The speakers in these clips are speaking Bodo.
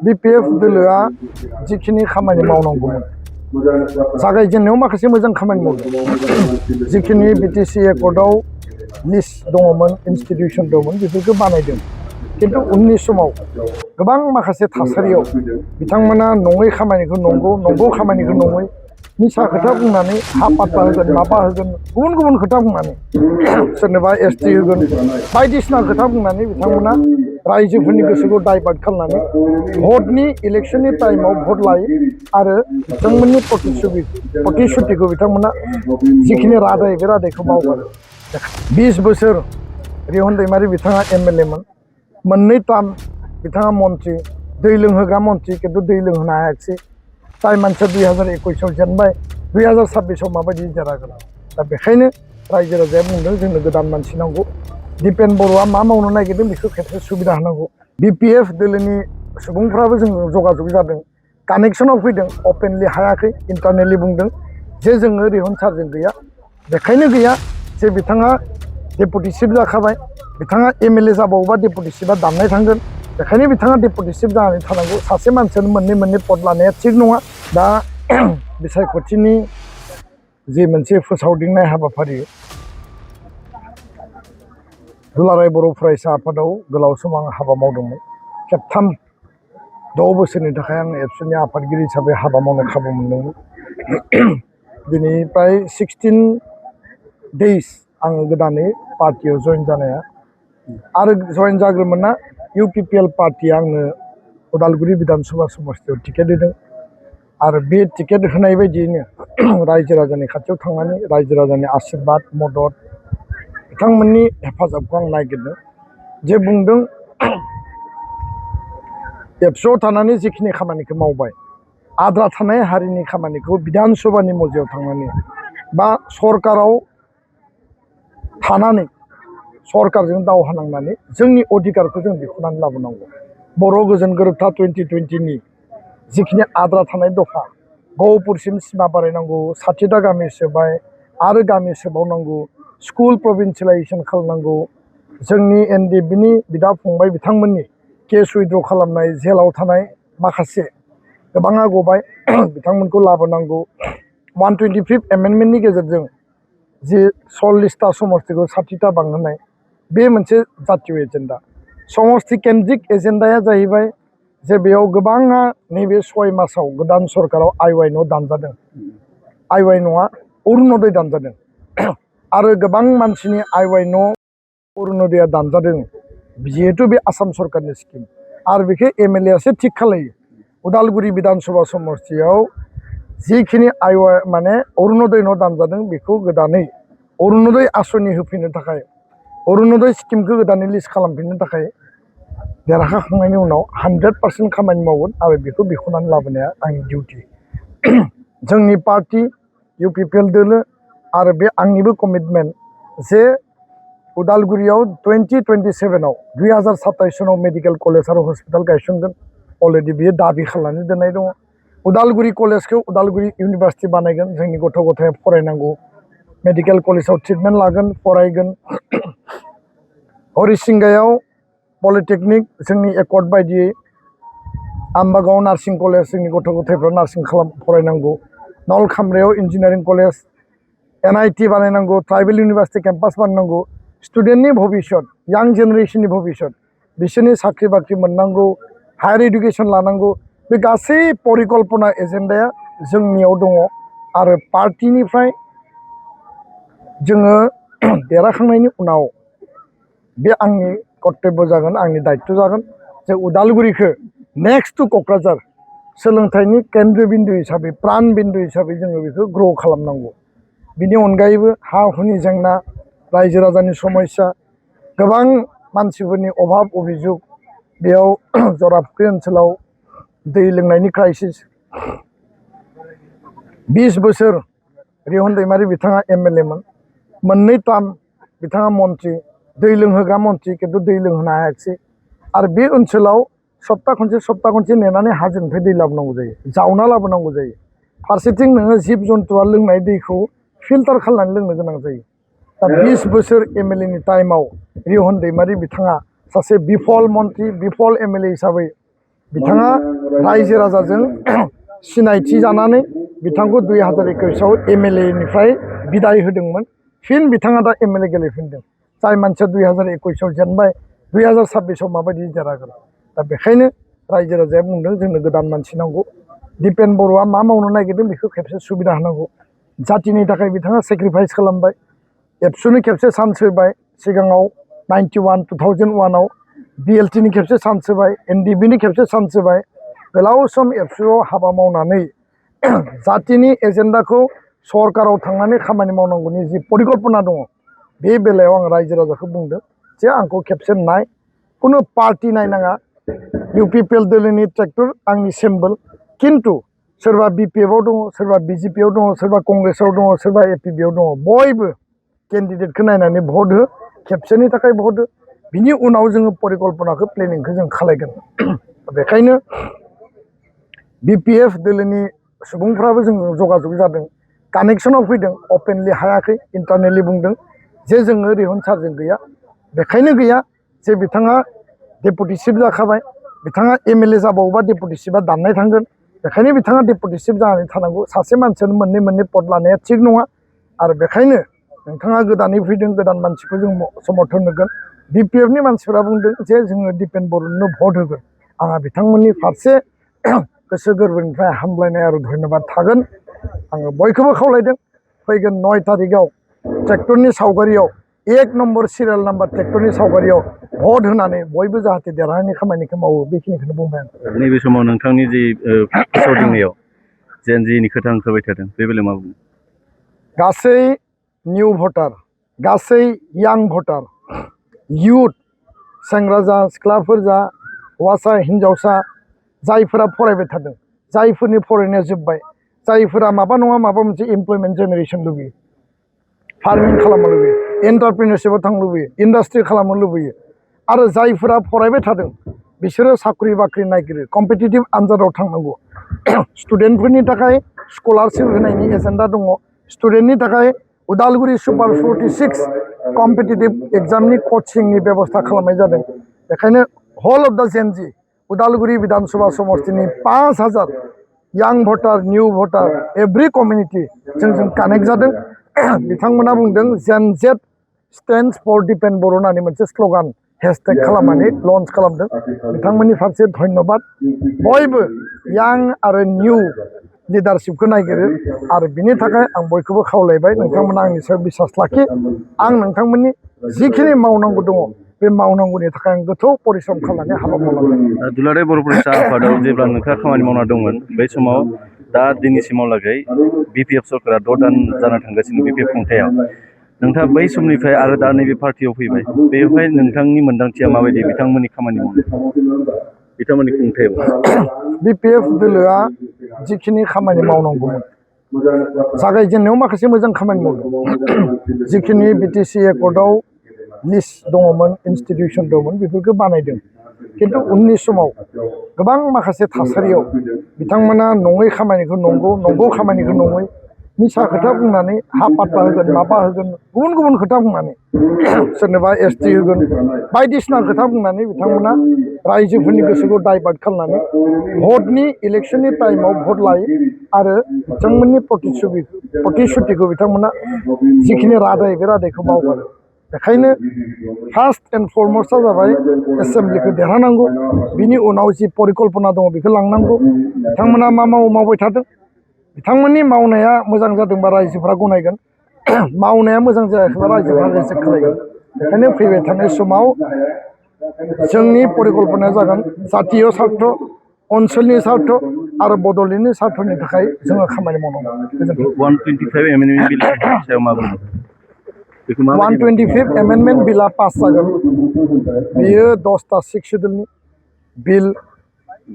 BPF दोलोआ जिखिनि खामानि मावनांगौमोन जागायजेननायाव माखासे मोजां खामानि मावदों जिखिनि BTC एकर्डआव लिस्ट दङमोन इनस्टिट्यूशन दङमोन बेफोरखौ बानायदों किन्तु उननि समाव गोबां माखासे थासारियाव बिथांमोना नङै खामानिखौ नंगौ खामानिखौ नङै मिसा खोथा बुंनानै हा पाट्टा होगोन माबा होगोन गुबुन गुबुन खोथा बुंनानै सोरनोबा ST होगोन बायदिसिना खोथा बुंनानै बिथांमोना रायजोफोरनि गोसोखौ डाइभार्ट खालामनानै भटनि इलेक्शननि टाइमाव भट लायो आरो बिथांमोननि प्रतिश्रुतिखौ बिथांमोना जिखिनि रादाय बे रादायखौ मावगारो 20 बोसोर रिहन दैमारि बिथाङा MLA मोन मोननै टार्म बिथाङा मन्त्रि दै लोंहोग्रा मन्त्रि किन्तु दै लोंहोनो हायाखिसै जाय मानसिया 2021आव जेनबाय 2026आव माबायदि देरहागोन दा बेखायनो रायजो राजाया बुंदों जोंनो गोदान मानसि नांगौ दिपेन बर'आ मा मावनो नागिरदों बेखौ खेबसे सुबिदा होनांगौ BPF दोलोनि सुबुंफ्राबो जों जगाजग जादों कानेक्सनाव फैदों अपेनलि हायाखै इन्टारनेलि बुंदों जे जोङो रिहन सारजों गैया बेखायनो गैया जे बिथाङा डेपुटि चिफ जाखाबाय बिथाङा MLA जाबावोबा डेपुटि चिफआ दाननाय थांगोन बेखायनो बिथाङा डेपुटि चिफ जानानै थानांगौ सासे मानसियानो मोननै पद लानाया थिग नङा दा बिसायख'थिनि जे मोनसे फोसावदिंनाय हाबाफारि दुलाराय बर' फरायसा आफादाव गोलाव सम आं हाबा मावदोंमोन खेबथाम 6 बोसोरनि थाखाय आं एबसुनि आफादगिरि हिसाबै हाबा मावनो खाबु मोनदोंमोन दिनैनिफ्राय 16 डेज आङो गोदानै पार्टियाव जइन जानाया आरो जइन जाग्रोमोनना UPPL पार्टिया आंनो उदालगुरि विधानसभा समस्तियाव टिकेट होदों आरो बे टिकेट होनाय बायदियैनो रायजो राजानि खाथियाव थांनानै रायजो राजानि आशीर्बाद मदद बिथांमोननि हेफाजाबखौ आं नागिरदों जे बुंदों एबसुआव थानानै जिखिनि खामानिखौ मावबाय आद्रा थानाय हारिनि खामानिखौ विधानसभानि मजियाव थांनानै बा सरकाराव थानानै सरकारजों दावहा नांनानै जोंनि अधिकारखौ जों दिहुननानै लाबोनांगौ बर' गोजोन गोरोबथा 2020नि जिखिनि आद्रा थानाय दफा गहपुरसिम सिमा बारायनांगौ 60टा गामि सोबाय आरो गामि सोबावनांगौ स्कुल प्रभिन्सियेलाइजेसन खालामनांगौ जोंनि NDBनि बिदा फंबाय बिथांमोननि केस उइथड्र खालामनाय जेलाव थानाय माखासे गोबाङा गबाय बिथांमोनखौ लाबोनांगौ 125 एमेन्डमेन्टनि गेजेरजों जे 40टा समस्तिखौ 60टा बांहोनाय बे मोनसे जातीय एजेन्डा समस्ति केन्द्रिक एजेन्डाया जाहैबाय जे बेयाव गोबाङा नैबे 6 मासाव गोदान सरकाराव IY न' दानजादों IY न'आ अरुणोदय दानजादों आरो गोबां मानसिनि IY न' अरुणोदया दानजादों जिहेतु बे आसाम सरकारनि स्किम आरो बेखौ MLAयासो थिग खालायो उदालगुरि विधानसभा समस्तियाव जिखिनि IY माने अरुणोदय न' दानजादों बेखौ गोदानै अरुणोदय आसनि होफिननो थाखाय अरुणोदय स्किमखौ गोदानै लिस्ट खालामफिननो थाखाय देरहाखांनायनि उनाव 100% खामानि मावगोन आरो बेखौ बिख'नानै लाबोनाया आंनि डिउटि जोंनि पार्टी UPPL दोलो आरो बे आंनिबो कमिटमेन्ट जे उदालगुरियाव 2027आव 2027 सनाव मेडिकेल कलेज आरो हस्पिटाल गायसनगोन अलरेडि बियो दाबि खालामनानै दोननाय दङ उदालगुरि कलेजखौ उदालगुरि इउनिभार्सिटि बानायगोन जोंनि गथ' गथाया फरायनांगौ मेडिकेल कलेजाव ट्रिटमेन्ट लागोन फरायगोन हरिसिंगायाव पलिटेकनिक जोंनि एकर्ड बायदियै आम्बागाव नार्सिं कलेज जोंनि गथ' गथायफ्रा नार्सिं फरायनांगौ नलखामरायाव इन्जिनियारिं कलेज NIT बानायनांगौ ट्राइबेल इउनिभार्सिटि केम्पास बानायनांगौ स्टुडेन्टनि भबिष्यत यां जेनेरेशननि भबिष्यत बिसोरनि साख्रि बाख्रि मोननांगौ हायार इडुकेसन लानांगौ बे गासै परिकल्पना एजेन्डाया जोंनियाव दङ आरो पार्टिनिफ्राय जोङो देरहाखांनायनि उनाव बे आंनि कर्तब्य जागोन आंनि दायित्व जागोन जे उदालगुरिखौ नेक्स्ट टु क'क्राझार सोलोंथाइनि केन्द्र बिन्दु हिसाबै प्राण बिन्दु हिसाबै जोङो बेखौ ग्र' खालामनांगौ बिनि अनगायैबो हा हुनि जेंना रायजो राजानि समस्या गोबां मानसिफोरनि अभाब अभिजुग बेयाव जराफुख्रि ओनसोलाव दै लोंनायनि क्राइसिस 20 बोसोर रिहन दैमारि बिथाङा MLA मोन मोननै टार्म बिथाङा मन्त्रि दै लोंहोग्रा मन्त्रि किन्तु दै लोंहोनो हायाखिसै आरो बे ओनसोलाव सप्ता खनसे नेनानै हाजोनिफ्राय दै लाबोनांगौ जायो जावना लाबोनांगौ जायो फारसेथिं नोङो जिब जन्थुआ लोंनाय दैखौ फिल्टार खालामनानै लोंनो गोनां जायो दा 20 बोसोर MLAनि टाइमाव रिहन दैमारि बिथाङा सासे बिफल मन्त्रि बिफल MLA हिसाबै बिथाङा रायजो राजाजों सिनायथि जानानै बिथांखौ 2021आव MLA निफ्राय बिदाय होदोंमोन। फिन बिथाङा दा MLA गेलेफिनदों। जाय मानसिया 2021आव जेनबाय 2026आव माबायदि देरहागोन। दा बेखायनो रायजो राजाया बुंदों जोंनो गोदान मानसि नांगौ। दिपेन बर'आ मा मावनो नागिरदों बेखौ खेबसे सुबिदा होनांगौ। जातिनि थाखाय बिथाङा सेक्रिफाइस खालामबाय। एबसुनि खेबसे चान्स होबाय। सिगाङाव 91 2001आव BLT नि खेबसे चान्स होबाय। NDB नि खेबसे चान्स होबाय। गोलाव सम एबसुआव हाबा मावनानै जातिनि एजेन्डाखौ सरकाराव थांनानै खामानि मावनांगौनि जि परिकल्पना दङ बे बेलायाव आं रायजो राजाखौ बुंदों जे आंखौ खेबसे नाय। कुनु पार्टी नायनाङा। UPPL दोलोनि ट्रेक्टर आंनि सिम्बल। किन्तु सोरबा BPF आव दङ, सोरबा BJP आव दङ, सोरबा कंग्रेसआव दङ, सोरबा APB आव दङ। बयबो केन्डिडेटखौ नायनानै भट हो। खेबसेनि थाखाय भट हो। बिनि उनाव जोङो परिकल्पनाखौ प्लेनिंखौ जों खालायगोन। बेखायनो BPF दोलोनि सुबुंफ्राबो जों जगाजग जादों। कानेक्सनाव फैदों। अपेनलि हायाखै। इन्टारनेलि बुंदों जे जोङो रिहन सारजों गैया। बेखायनो गैया जे बिथाङा डेपुटि चिफ जाखाबाय। बिथाङा MLA जाबावोबा डेपुटि चिफआ दाननाय थांगोन। बेखायनो बिथाङा डेपुटि चिफ जानानै थानांगौ। सासे मानसियानो मोननै मोननै पद लानाया थिग नङा। आरो बेखायनो नोंथाङा गोदानै फैदों, गोदान मानसिखौ जों समर्थन होगोन। BPF नि मानसिफोरा बुंदों जे जोङो दिपेन बर'नो भट होगोन। आंहा बिथांमोननि फारसे गोसो गोरबोनिफ्राय हामलायनाय आरो धन्यबाद थागोन। आङो बयखौबो खावलायदों फैगोन 9 तारिखआव ट्रेक्टरनि सावगारियाव 1 नम्बर सिरियाल नाम्बार ट्रेक्टरनि सावगारियाव भट होनानै बयबो जाहाथे देरहानायनि खामानिखौ मावो। बेखिनिखौनो बुंबाय आं। नैबे समाव नोंथांनि जि फोसावदिंनायाव जेन जिनि खोथा ओंखारबाय थादों बे बेलायाव मा बुङो? गासै निउ भटार, गासै यां भटार, इयुथ, सेंग्रा जा सिख्लाफोर जा, हौवासा हिन्जावसा जायफोरा फरायबाय थादों, जायफोरनि फरायनाया जोब्बाय, जायफोरा माबा नङा माबा मोनसे एमप्लयमेन्ट जेनेरेसन लुबैयो, फार्मिं खालामनो लुबैयो, एन्टारप्रिनियरशिपआव थांनो लुबैयो, इन्डास्ट्रि खालामनो लुबैयो, आरो जायफोरा फरायबाय थादों बिसोरो साख्रि बाख्रि नागिरो, कम्पिटिटिभ आनजादाव थांनांगौ। स्टुडेन्टफोरनि थाखाय स्कलारशिप होनायनि एजेन्डा दङ। स्टुडेन्टनि थाखाय उदालगुरि सुपार 46 कम्पिटिटिभ एग्जामनि कचिंनि बेबस्था खालामनाय जादों। बेखायनो हल अफ दा जेनजि उदालगुरि बिधान सभा समस्तिनि 5000 यां भटार, निउ भटार, एभ्रि कमिउनिटि जों कानेक्ट जादों। बिथांमोना बुंदों जेन जेट स्टेन्डस फर दिपेन बर' होननानै मोनसे स्ल'गान हेशटेग खालामनानै लन्च खालामदों। बिथांमोननि फारसे धन्यबाद। बयबो यां आरो निउ लिडारशिपखौ नागिरो आरो बिनि थाखाय आं बयखौबो खावलायबाय नोंथांमोना आंनि सायाव बिसास लाखि। आं नोंथांमोननि जिखिनि मावनांगौ दङ बे मावनांगौनि थाखाय आं गोथौ परिश्रम खालामनानै हाबा मावलांगोन। दुलाराय बर' फरायसा आफादाव जेब्ला नोंथाङा खामानि मावना दंमोन बै समाव दा दिनैसिमावलागै BPF सरकारा 6 दान जाना थांगासिनो BPF खुंथायाव। नोंथाङा बै समनिफ्राय आरो दा नैबे पार्टियाव फैबाय। बेवहाय नोंथांनि मोन्दांथिया माबायदि बिथांमोननि खामानि मावनाय, बिथांमोननि खुंथायाव? BPF दोलोआ जिखिनि खामानि मावनांगौमोन जागायजेननायाव माखासे मोजां खामानि मावदों। जिखिनि BTC एकर्डआव लिस्ट दङमोन, इन्स्टिटिउसन दङमोन, बेफोरखौ बानायदों। किन्तु उननि समाव गोबां माखासे थासारियाव बिथांमोना नङै खामानिखौ नंगौ, नंगौ खामानिखौ नङै, मिसा खोथा बुंनानै हा पाट्टा होगोन, माबा होगोन, गुबुन गुबुन खोथा बुंनानै सोरनोबा ST होगोन, बायदिसिना खोथा बुंनानै बिथांमोना रायजोफोरनि गोसोखौ डाइभार्ट खालामनानै भटनि इलेक्सननि टाइमाव भट लायो आरो बिथांमोननि प्रतिश्रुतिखौ बिथांमोना जिखिनि रादाय बे रादायखौ मावगारो। बेखायनो फार्स्ट एन्ड फरमस्टआ जाबाय एसेम्ब्लिखौ देरहानांगौ। बिनि उनाव जि परिकल्पना दङ बेखौ लांनांगौ। बिथांमोना मा मावबाय थादों, बिथांमोननि मावनाया मोजां जादोंबा रायजोफ्रा गनायगोन, मावनाया मोजां जायाखैबा रायजोफ्रा रिजेक्ट खालायगोन। बेखायनो फैबाय थानाय समाव जोंनि परिकल्पनाया जागोन जातीय स्वार्थ, ओनसोलनि स्वार्थ आरो बड'लेण्डनि स्वार्थनि थाखाय जोङो खामानि मावनांगौ। 125 एमेन्डमेन्ट बिल सायाव मा बुङो? 125 एमेन्डमेन्ट बिलआ पास जागोन। बेयो 10टा 6 सिडुलनि बिल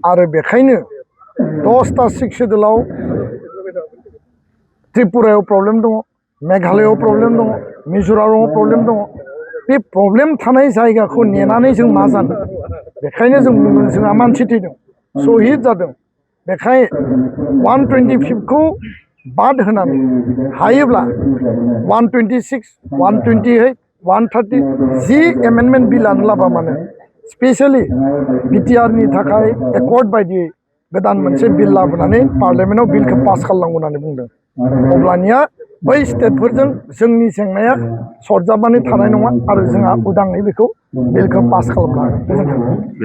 आरो बेखायनो 10टा 6 सिडुलाव त्रिपुरायाव प्रब्लेम दङ, मेघालयआव प्रब्लेम दङ, मिज'रामाव प्रब्लेम दङ। बे प्रब्लेम थानाय जायगाखौ नेनानै जों मा जानो? बेखायनो जों बुंदों जोंहा मानसि थैदों, शहिद जादों। बेखाय 125खौ बाद होनानै हायोब्ला 126, 128, 130 जि एमेन्डमेन्ट बिलानो लाबा मानो स्पेसियेलि बिटिआरनि थाखाय एकर्ड बायदियै गोदान मोनसे बिल लाबोनानै पार्लियामेन्टआव बिलखौ पास खालामनांगौ होननानै बुंदों अब्लानिया बै स्टेटफोरजों जोंनि जेंनाया सरजाबनानै थानाय नङा आरो जोंहा उदाङै बेखौ बिलखौ पास खालामनो हागोन। गोजोन्थों।